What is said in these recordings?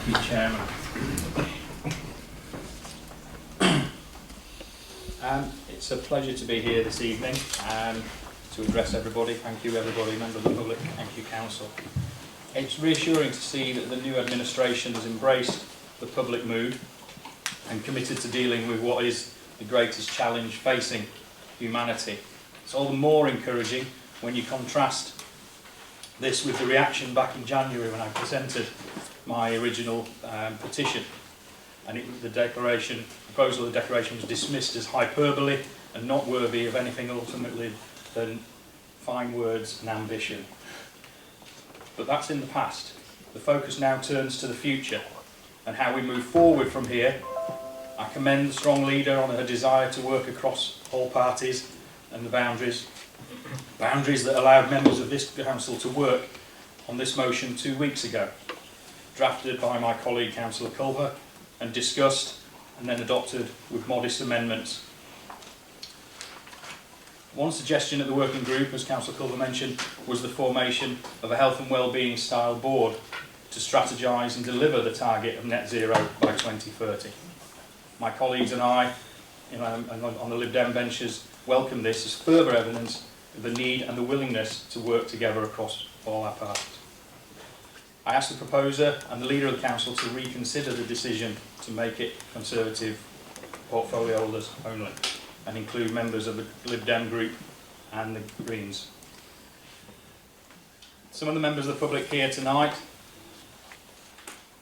Thank you, Chairman. It's a pleasure to be here this evening to address everybody. Thank you, everybody, member of the public. Thank you, Council. It's reassuring to see that the new administration has embraced the public mood and committed to dealing with what is the greatest challenge facing humanity. It's all the more encouraging when you contrast this with the reaction back in January when I presented my original petition, and the proposal of the declaration was dismissed as hyperbole and not worthy of anything ultimately than fine words and ambition. But that's in the past. The focus now turns to the future and how we move forward from here. I commend the strong leader on her desire to work across all parties and the boundaries that allowed members of this council to work on this motion 2 weeks ago, drafted by my colleague Councillor Culver and discussed and then adopted with modest amendments. One suggestion at the working group, as Councillor Culver mentioned, was the formation of a health and wellbeing style board to strategise and deliver the target of net zero by 2030. My colleagues and I on the Lib Dem benches welcome this as further evidence of the need and the willingness to work together across all our parties. I asked the proposer and the leader of the council to reconsider the decision to make it Conservative portfolio holders only and include members of the Lib Dem group and the Greens. Some of the members of the public here tonight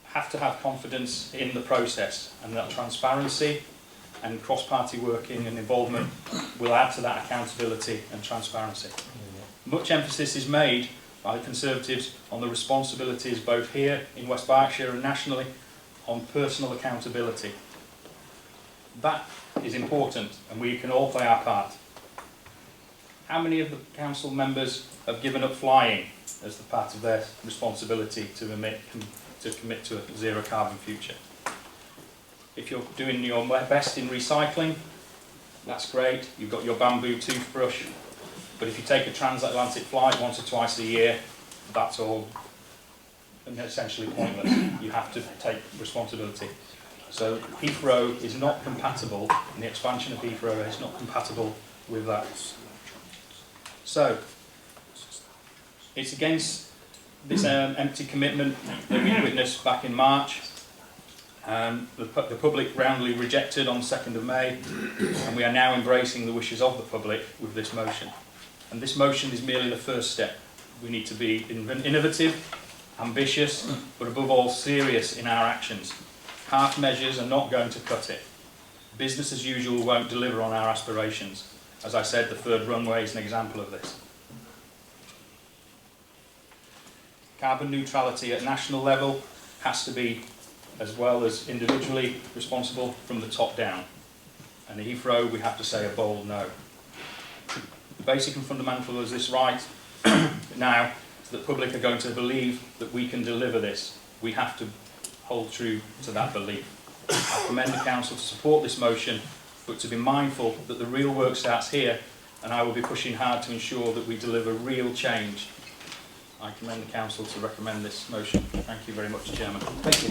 have to have confidence in the process, and that transparency and cross-party working and involvement will add to that accountability and transparency. Much emphasis is made by the Conservatives on the responsibilities both here in West Berkshire and nationally on personal accountability. That is important and we can all play our part. How many of the council members have given up flying as the part of their responsibility to commit to a zero carbon future? If you're doing your best in recycling, that's great, you've got your bamboo toothbrush, but if you take a transatlantic flight once or twice a year, that's all essentially pointless. You have to take responsibility. So Heathrow is not compatible, and the expansion of Heathrow is not compatible with that. So, it's against this empty commitment that we witnessed back in March. The public roundly rejected on 2nd of May, and we are now embracing the wishes of the public with this motion. And this motion is merely the first step. We need to be innovative, ambitious, but above all serious in our actions. Half measures are not going to cut it. Business as usual won't deliver on our aspirations. As I said, the third runway is an example of this. Carbon neutrality at national level has to be, as well as individually, responsible from the top down. And at Heathrow, we have to say a bold no. The basic and fundamental is this right now, so the public are going to believe that we can deliver this. We have to hold true to that belief. I commend the council to support this motion, but to be mindful that the real work starts here, and I will be pushing hard to ensure that we deliver real change. I commend the council to recommend this motion. Thank you very much, Chairman. Thank you.